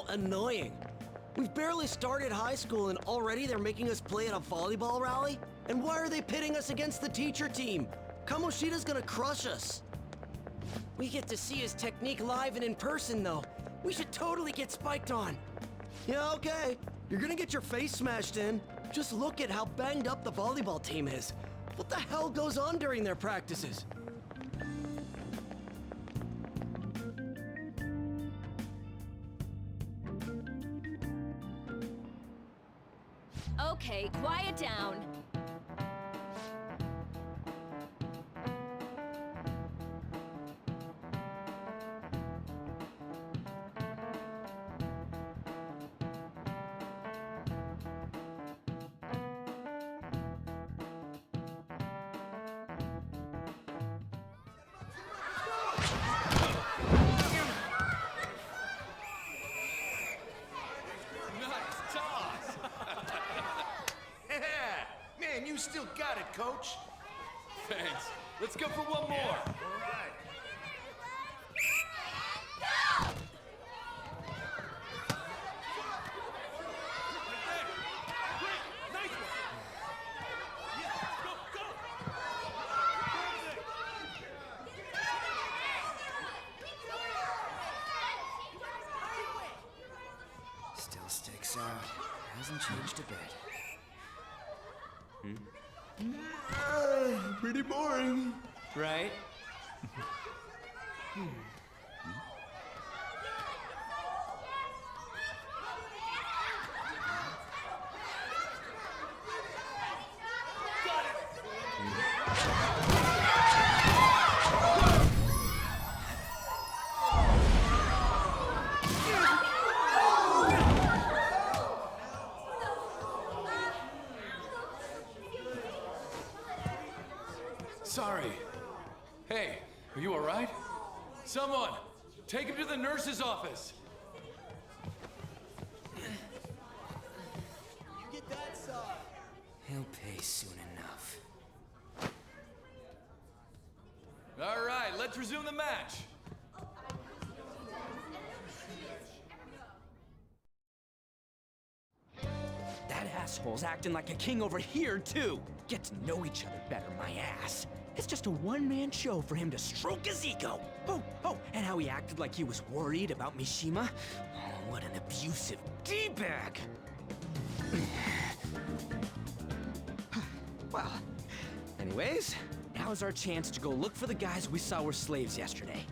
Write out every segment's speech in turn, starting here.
annoying. We've barely started high school and already they're making us play at a volleyball rally? And why are they pitting us against the teacher team? Kamoshida's gonna crush us. We get to see his technique live and in person, though. We should totally get spiked on. Yeah, okay. You're gonna get your face smashed in. Just look at how banged up the volleyball team is. What the hell goes on during their practices? Okay, quiet down. Man, you still got it, Coach. Thanks. Let's go for one more. All right. Still sticks out. Hasn't changed a bit. Pretty boring. Right? Sorry. Hey, are you all right? Someone, take him to the nurse's office. He'll pay soon enough. All right, let's resume the match. That asshole's acting like a king over here, too. Get to know each other better, my ass. It's just a one-man show for him to stroke his ego. Oh, and how he acted like he was worried about Mishima. Oh, what an abusive D-bag. Well, anyways, now's our chance to go look for the guys we saw were slaves yesterday.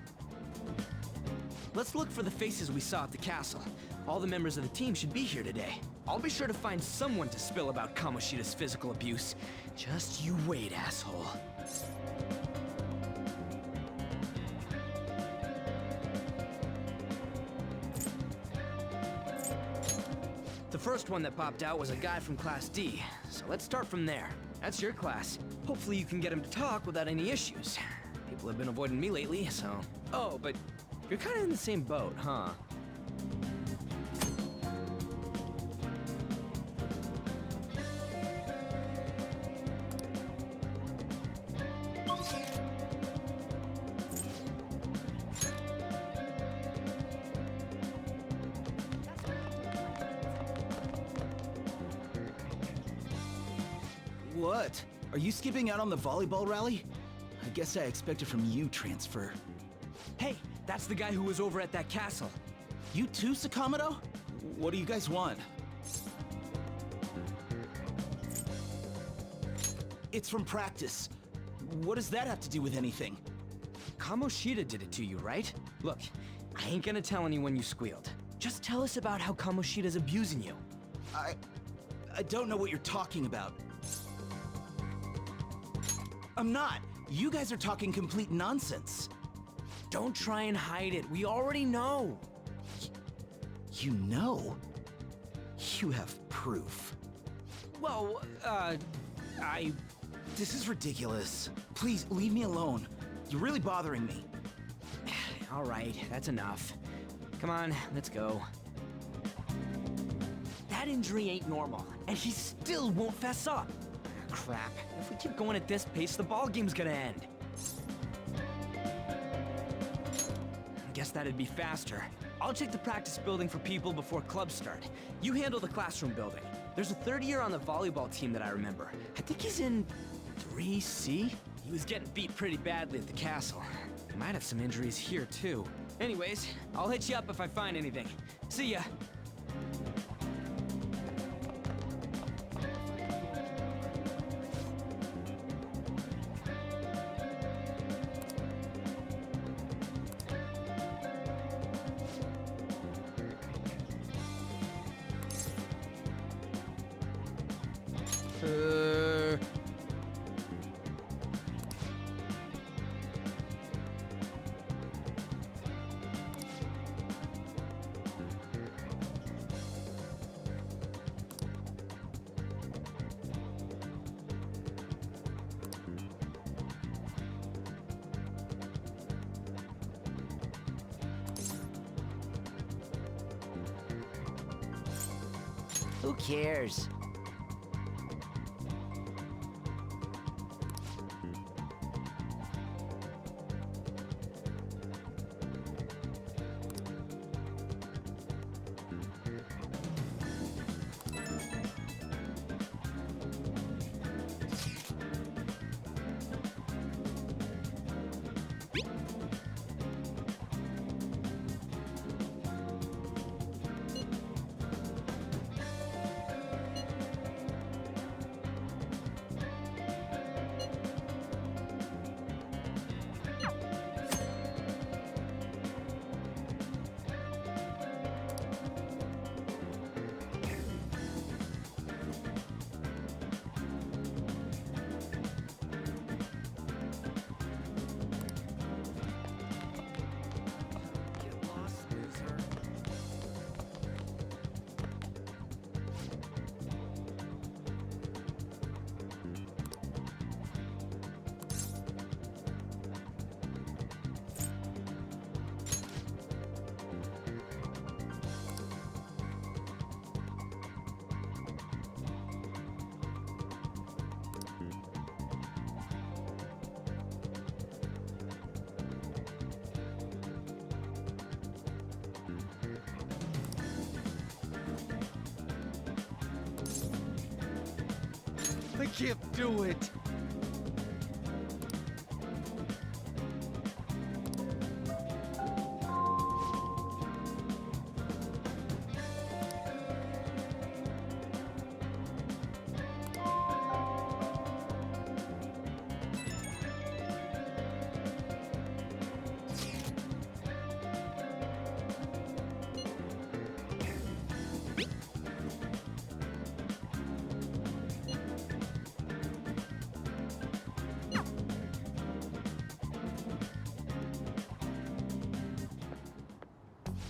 Let's look for the faces we saw at the castle. All the members of the team should be here today. I'll be sure to find someone to spill about Kamoshida's physical abuse. Just you wait, asshole. The first one that popped out was a guy from Class D, so let's start from there. That's your class. Hopefully you can get him to talk without any issues. People have been avoiding me lately, so... Oh, but you're kinda in the same boat, huh? What? Are you skipping out on the volleyball rally? I guess I expected from you, Transfer. Hey, that's the guy who was over at that castle. You too, Sakamoto? What do you guys want? It's from practice. What does that have to do with anything? Kamoshida did it to you, right? Look, I ain't gonna tell anyone you squealed. Just tell us about how Kamoshida's abusing you. I don't know what you're talking about. I'm not. You guys are talking complete nonsense. Don't try and hide it. We already know. You know? You have proof. Well, This is ridiculous. Please, leave me alone. You're really bothering me. All right, that's enough. Come on, let's go. That injury ain't normal, and he still won't fess up. Crap. If we keep going at this pace, the ball game's gonna end. I guess that'd be faster. I'll check the practice building for people before clubs start. You handle the classroom building. There's a third year on the volleyball team that I remember. I think he's in 3C? He was getting beat pretty badly at the castle. He might have some injuries here, too. Anyways, I'll hit you up if I find anything. See ya. Who cares? I can't do it.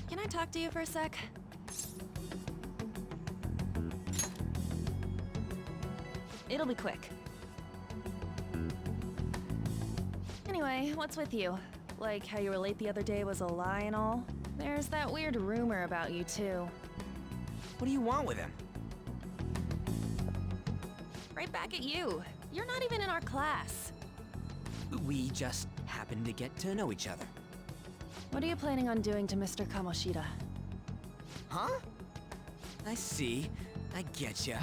Can I talk to you for a sec? It'll be quick. Anyway, what's with you? Like how you were late the other day was a lie and all? There's that weird rumor about you too. What do you want with him? Right back at you. You're not even in our class. We just happened to get to know each other. What are you planning on doing to Mr. Kamoshida? Huh? I see. I getcha.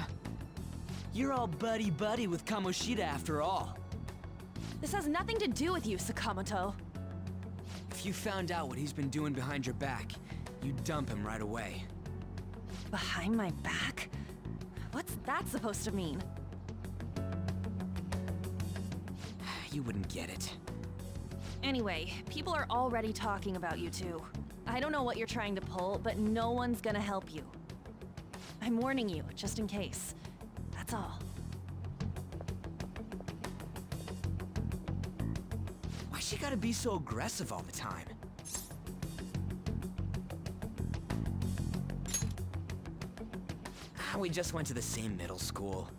You're all buddy-buddy with Kamoshida after all. This has nothing to do with you, Sakamoto. If you found out what he's been doing behind your back, you'd dump him right away. Behind my back? What's that supposed to mean? You wouldn't get it. Anyway, people are already talking about you two. I don't know what you're trying to pull, but no one's gonna help you. I'm warning you, just in case. That's all. Why she gotta be so aggressive all the time? We just went to the same middle school.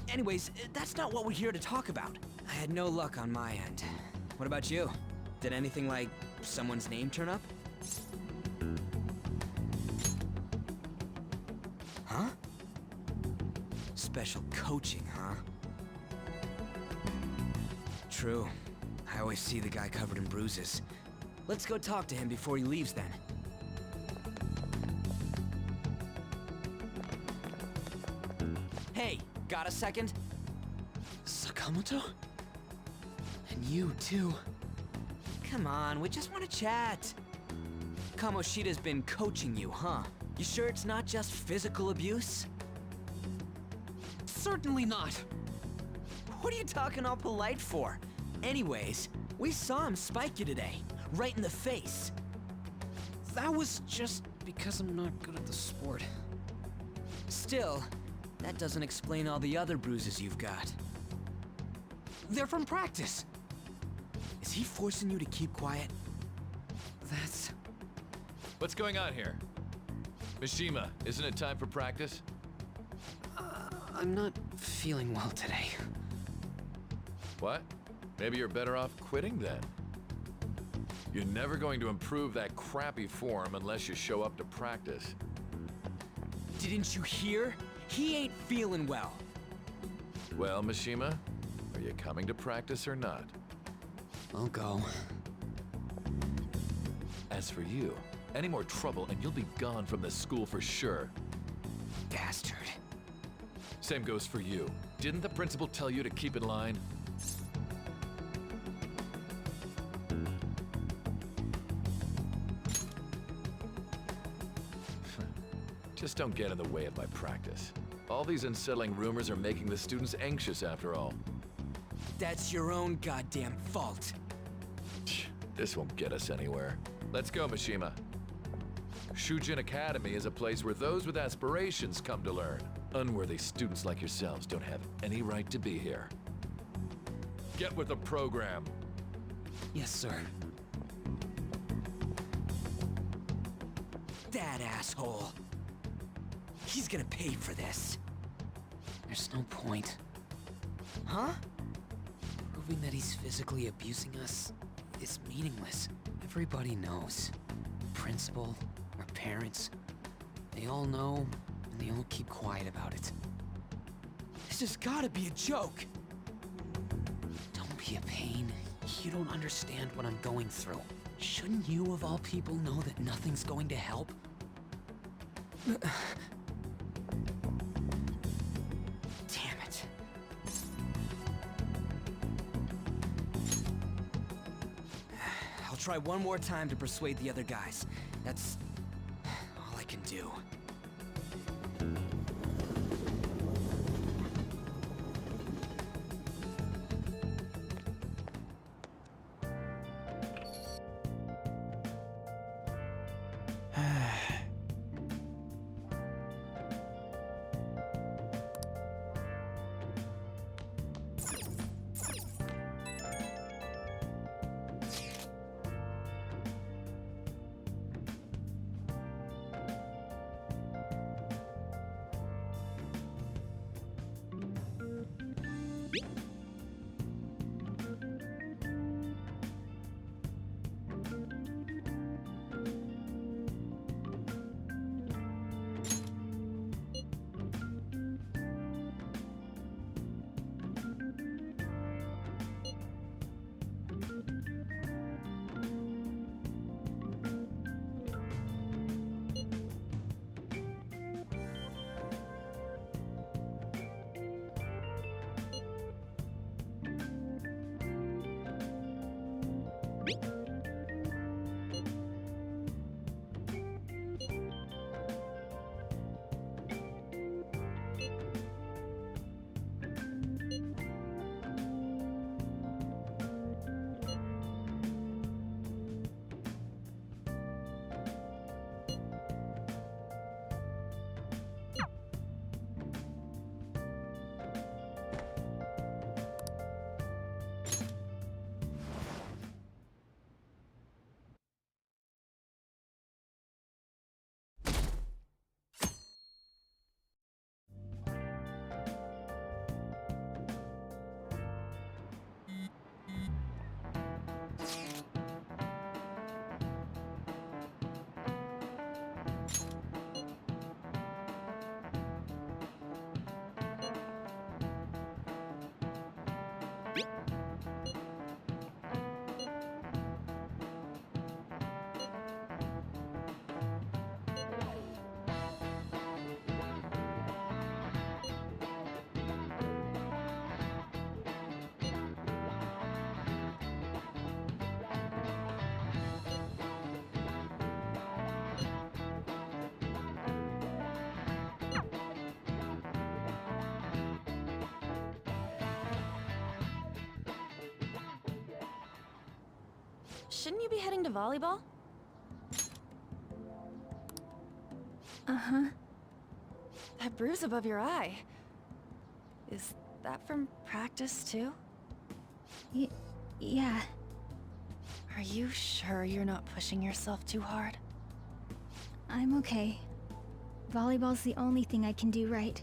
Anyways, that's not what we're here to talk about. I had no luck on my end. What about you? Did anything like someone's name turn up? Huh? Special coaching, huh? True. I always see the guy covered in bruises. Let's go talk to him before he leaves then. Got a second? Sakamoto? And you, too. Come on, we just want to chat. Kamoshida's been coaching you, huh? You sure it's not just physical abuse? Certainly not. What are you talking all polite for? Anyways, we saw him spike you today, right in the face. That was just because I'm not good at the sport. Still, that doesn't explain all the other bruises you've got. They're from practice. Is he forcing you to keep quiet? That's... What's going on here? Mishima, isn't it time for practice? I'm not feeling well today. What? Maybe you're better off quitting then. You're never going to improve that crappy form unless you show up to practice. Didn't you hear? He ain't feeling well. Well, Mishima, are you coming to practice or not? I'll go. As for you, any more trouble and you'll be gone from this school for sure. Bastard. Same goes for you. Didn't the principal tell you to keep in line? Just don't get in the way of my practice. All these unsettling rumors are making the students anxious after all. That's your own goddamn fault. This won't get us anywhere. Let's go, Mishima. Shujin Academy is a place where those with aspirations come to learn. Unworthy students like yourselves don't have any right to be here. Get with the program. Yes, sir. That asshole. He's gonna pay for this. There's no point. Huh? Proving that he's physically abusing us is meaningless. Everybody knows. Principal, our parents, they all know, and they all keep quiet about it. This has gotta be a joke. Don't be a pain. You don't understand what I'm going through. Shouldn't you, of all people, know that nothing's going to help? Damn it. I'll try one more time to persuade the other guys. That's all I can do. Shouldn't you be heading to volleyball? Uh-huh. That bruise above your eye. Is that from practice too? Yeah. Are you sure you're not pushing yourself too hard? I'm okay. Volleyball's the only thing I can do right.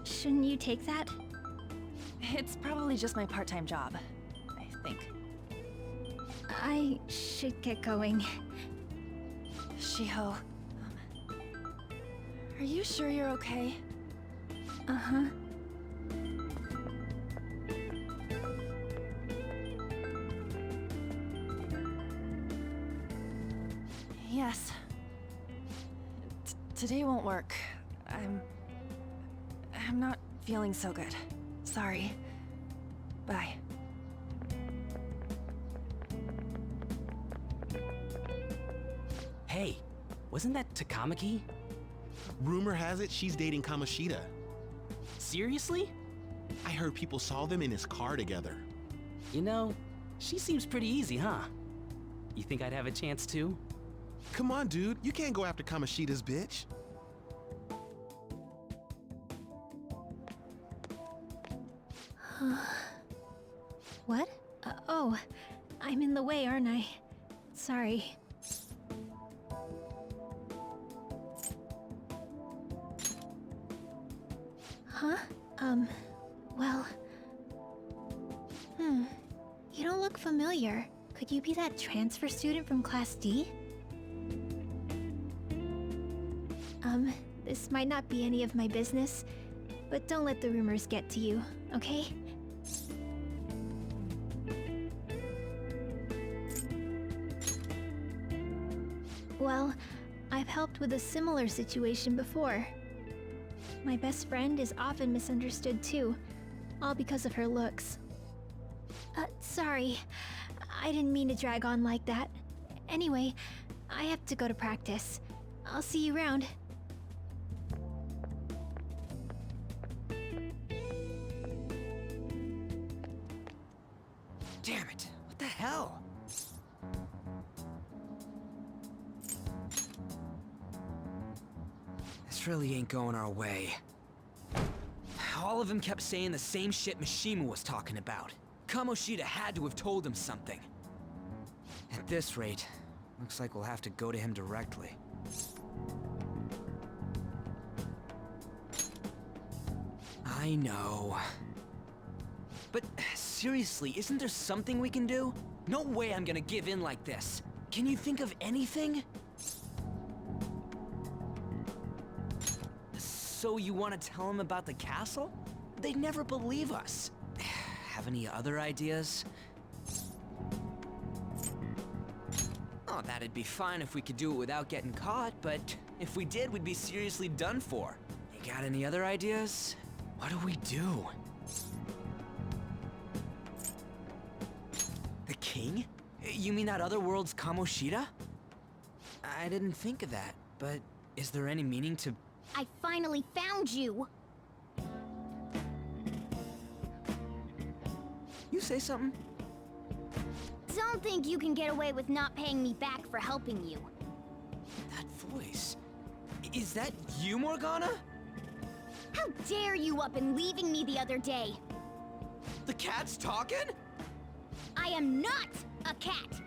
Shouldn't you take that? It's probably just my part-time job, I think. I should get going. Shiho, are you sure you're okay? Uh-huh. Yes. Today won't work. I'm not feeling so good. Sorry. Bye. Hey, wasn't that Takamaki? Rumor has it she's dating Kamoshida. Seriously? I heard people saw them in his car together. You know, she seems pretty easy, huh? You think I'd have a chance too? Come on, dude. You can't go after Kamoshida's bitch. What? Oh, I'm in the way, aren't I? Sorry. Huh? Well... You don't look familiar. Could you be that transfer student from Class D? This might not be any of my business, but don't let the rumors get to you, okay? Well, I've helped with a similar situation before. My best friend is often misunderstood too, all because of her looks. Sorry. I didn't mean to drag on like that. Anyway, I have to go to practice. I'll see you around. Damn it, what the hell? This really ain't going our way. All of them kept saying the same shit Mishima was talking about. Kamoshida had to have told him something. At this rate, looks like we'll have to go to him directly. I know. But seriously, isn't there something we can do? No way I'm gonna give in like this. Can you think of anything? So you want to tell him about the castle? They'd never believe us. Have any other ideas? Oh, that'd be fine if we could do it without getting caught, but if we did, we'd be seriously done for. You got any other ideas? What do we do? The king? You mean that other world's Kamoshida? I didn't think of that, but is there any meaning to... I finally found you! You say something? Don't think you can get away with not paying me back for helping you. That voice... Is that you, Morgana? How dare you up and leaving me the other day? The cat's talking? I am not a cat!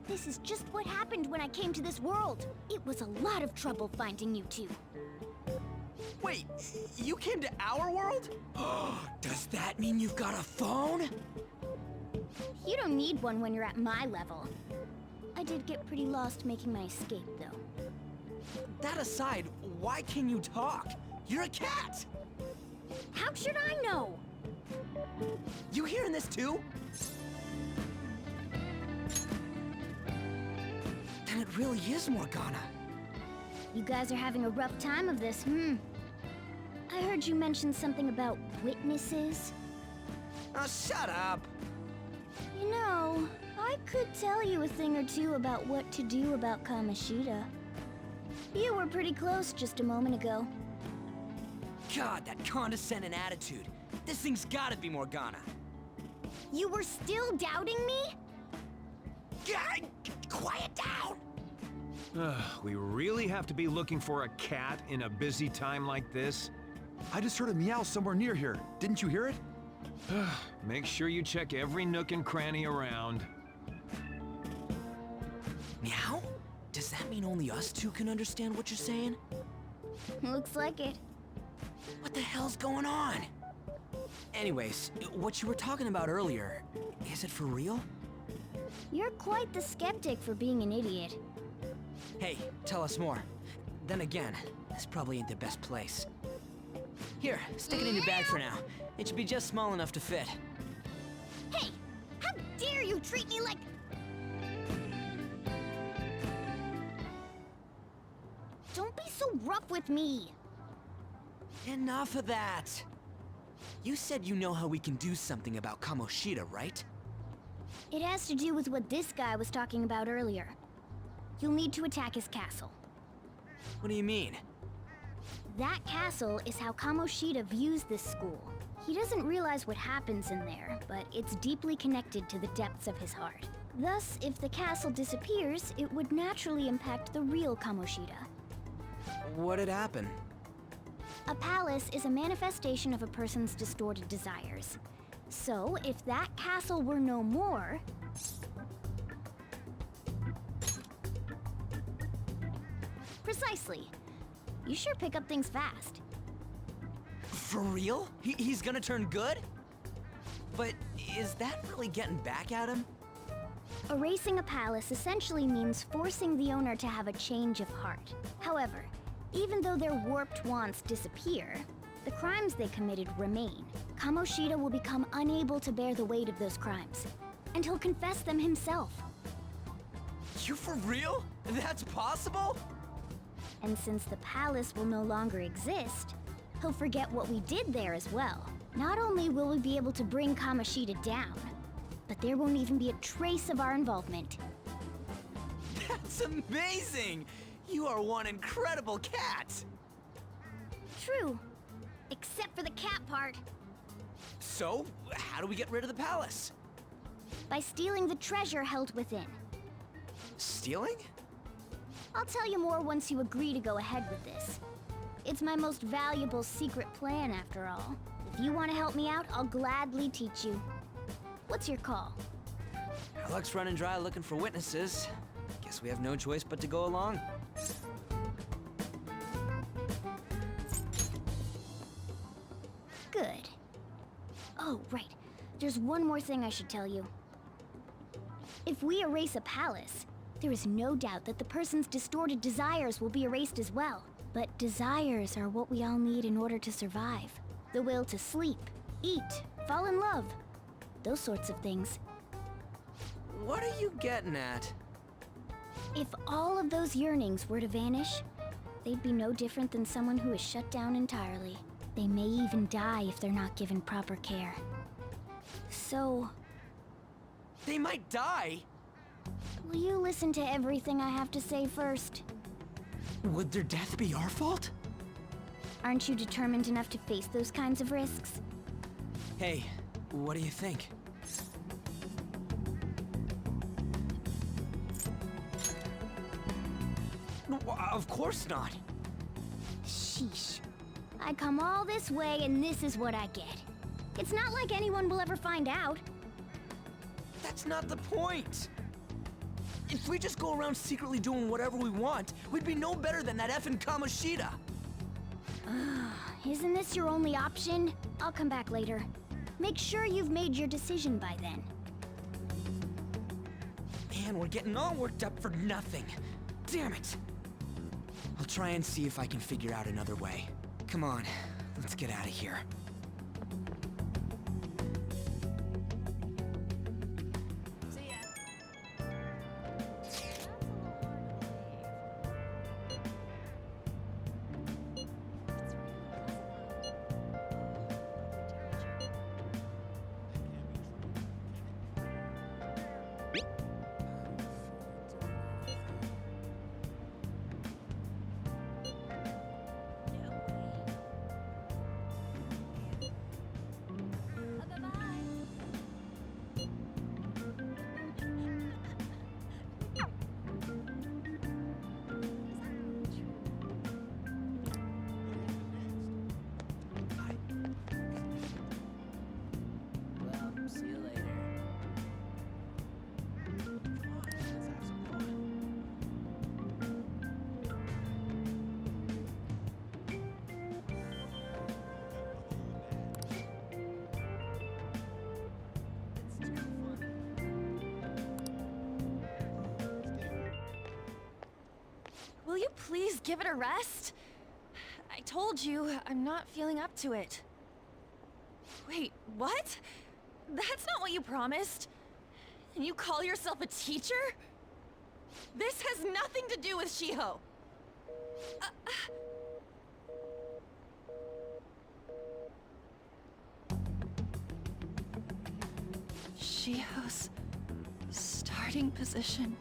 This is just what happened when I came to this world. It was a lot of trouble finding you two. Wait, you came to our world? Does that mean you've got a phone? You don't need one when you're at my level. I did get pretty lost making my escape, though. That aside, why can you talk? You're a cat! How should I know? You hearing this too? Then it really is Morgana. You guys are having a rough time of this, I heard you mention something about witnesses. Oh, shut up! You know, I could tell you a thing or two about what to do about Kamoshida. You were pretty close just a moment ago. God, that condescending attitude. This thing's gotta be Morgana. You were still doubting me? Quiet down! We really have to be looking for a cat in a busy time like this? I just heard a meow somewhere near here. Didn't you hear it? Make sure you check every nook and cranny around. Meow? Does that mean only us two can understand what you're saying? Looks like it. What the hell's going on? Anyways, what you were talking about earlier, is it for real? You're quite the skeptic for being an idiot. Hey, tell us more. Then again, this probably ain't the best place. Here, stick it in your bag for now. It should be just small enough to fit. Hey! How dare you treat me like... Don't be so rough with me! Enough of that! You said you know how we can do something about Kamoshida, right? It has to do with what this guy was talking about earlier. You'll need to attack his castle. What do you mean? That castle is how Kamoshida views this school. He doesn't realize what happens in there, but it's deeply connected to the depths of his heart. Thus, if the castle disappears, it would naturally impact the real Kamoshida. What'd happen? A palace is a manifestation of a person's distorted desires. So, if that castle were no more... Precisely. You sure pick up things fast. For real? He's gonna turn good? But is that really getting back at him? Erasing a palace essentially means forcing the owner to have a change of heart. However, even though their warped wants disappear, the crimes they committed remain. Kamoshida will become unable to bear the weight of those crimes, and he'll confess them himself. You for real? That's possible? And since the palace will no longer exist, he'll forget what we did there as well. Not only will we be able to bring Kamoshida down, but there won't even be a trace of our involvement. That's amazing! You are one incredible cat! True. Except for the cat part. So, how do we get rid of the palace? By stealing the treasure held within. Stealing? I'll tell you more once you agree to go ahead with this. It's my most valuable secret plan, after all. If you want to help me out, I'll gladly teach you. What's your call? Our luck's running dry looking for witnesses. Guess we have no choice but to go along. Good. Oh, right. There's one more thing I should tell you. If we erase a palace, there is no doubt that the person's distorted desires will be erased as well. But desires are what we all need in order to survive. The will to sleep, eat, fall in love. Those sorts of things. What are you getting at? If all of those yearnings were to vanish, they'd be no different than someone who is shut down entirely. They may even die if they're not given proper care. So... They might die? will you listen to everything I have to say first? Would their death be our fault? Aren't you determined enough to face those kinds of risks? Hey, what do you think? Of course not. Sheesh. I come all this way and this is what I get. It's not like anyone will ever find out. That's not the point. If we just go around secretly doing whatever we want, we'd be no better than that effing Kamoshida. Isn't this your only option? I'll come back later. Make sure you've made your decision by then. Man, we're getting all worked up for nothing. Damn it. I'll try and see if I can figure out another way. Come on, let's get out of here. Will you please give it a rest? I told you, I'm not feeling up to it. Wait, what? That's not what you promised. And you call yourself a teacher? This has nothing to do with Shiho. Shiho's starting position.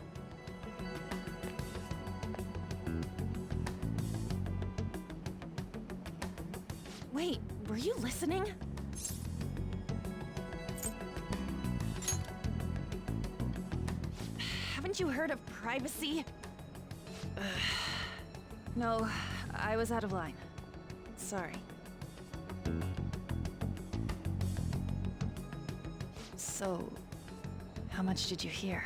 Wait, were you listening? Haven't you heard of privacy? No, I was out of line. Sorry. So, how much did you hear?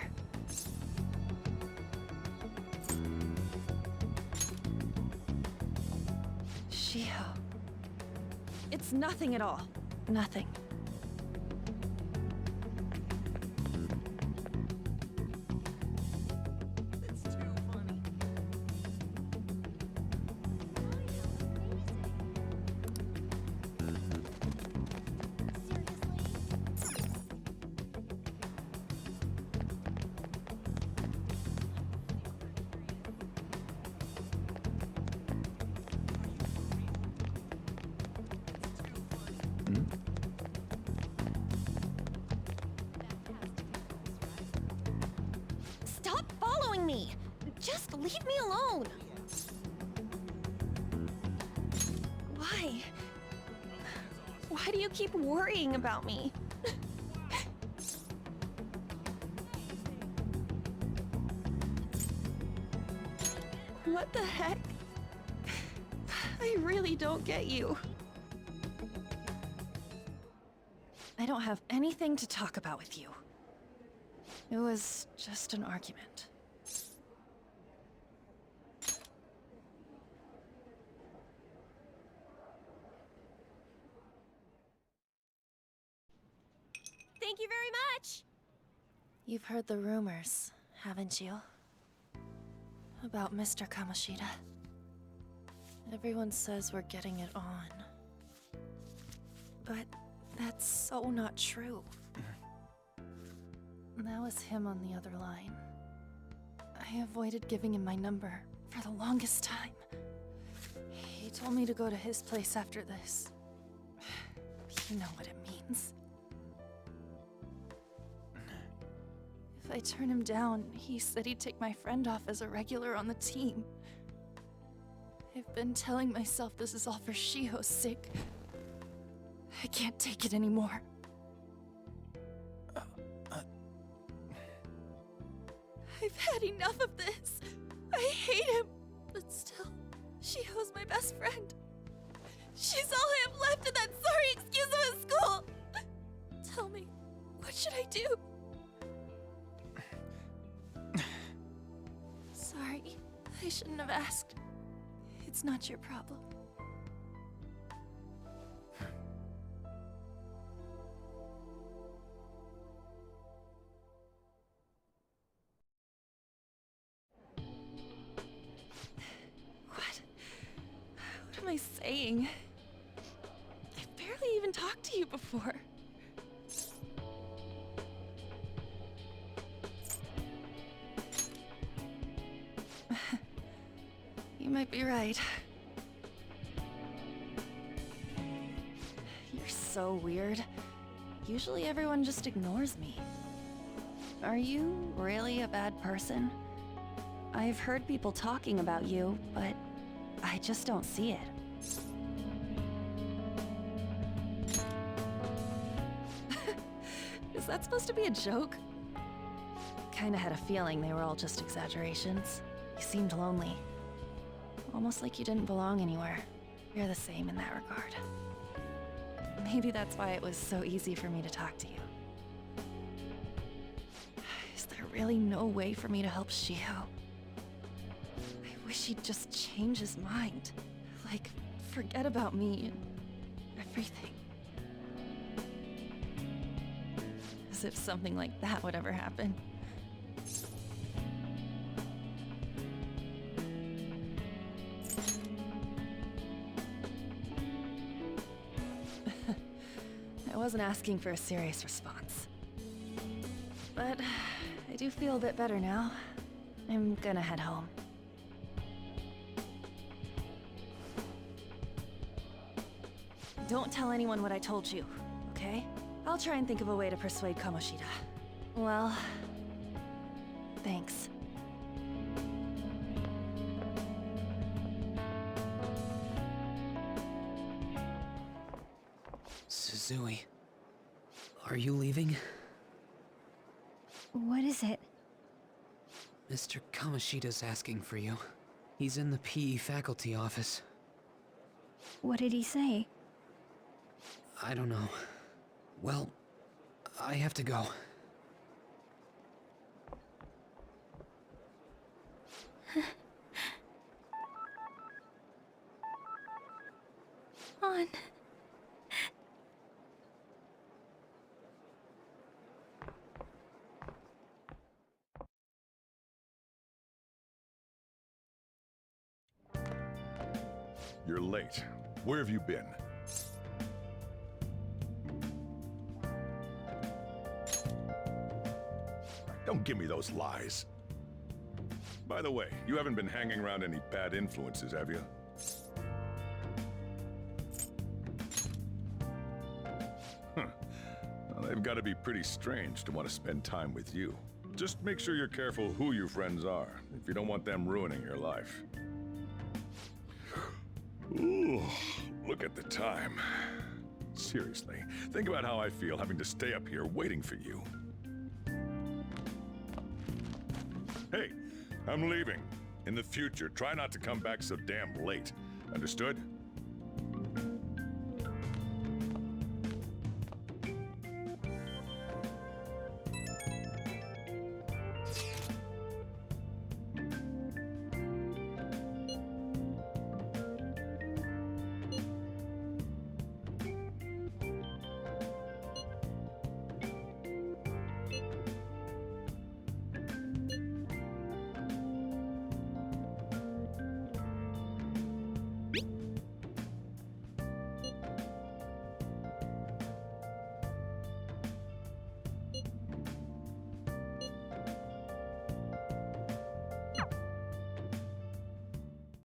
Shiho. It's nothing at all. Nothing. It's too funny. Stop following me! Just leave me alone! Why? Why do you keep worrying about me? What the heck? I really don't get you. I don't have anything to talk about with you. It was just an argument. Thank you very much! You've heard the rumors, haven't you? About Mr. Kamoshida. Everyone says we're getting it on. But that's so not true. That was him on the other line. I avoided giving him my number for the longest time. He told me to go to his place after this. You know what it means. If I turn him down, he said he'd take my friend off as a regular on the team. I've been telling myself this is all for Shiho's sake. I can't take it anymore. I've had enough of this. I hate him. But still, Shiho's my best friend. She's all I have left in that sorry excuse of a school. Tell me, what should I do? Sorry, I shouldn't have asked. It's not your problem. What am I saying? I've barely even talked to you before. You might be right. You're so weird. Usually everyone just ignores me. Are you really a bad person? I've heard people talking about you, but I just don't see it. Is that supposed to be a joke? Kinda had a feeling they were all just exaggerations. You seemed lonely. Almost like you didn't belong anywhere. You're the same in that regard. Maybe that's why it was so easy for me to talk to you. Is there really no way for me to help Shiho? I wish he'd just change his mind. Like, forget about me and everything. As if something like that would ever happen. wasn't asking for a serious response. But I do feel a bit better now. I'm gonna head home. Don't tell anyone what I told you, okay? I'll try and think of a way to persuade Kamoshida. Well, thanks. Suzui, are you leaving? What is it? Mr. Kamoshida's asking for you. He's in the PE faculty office. What did he say? I don't know. Well, I have to go. On. You're late. Where have you been? Don't give me those lies. By the way, you haven't been hanging around any bad influences, have you? Huh. Well, they've got to be pretty strange to want to spend time with you. Just make sure you're careful who your friends are, if you don't want them ruining your life. Ooh, look at the time. Seriously, think about how I feel having to stay up here waiting for you. Hey, I'm leaving. In the future, try not to come back so damn late. Understood?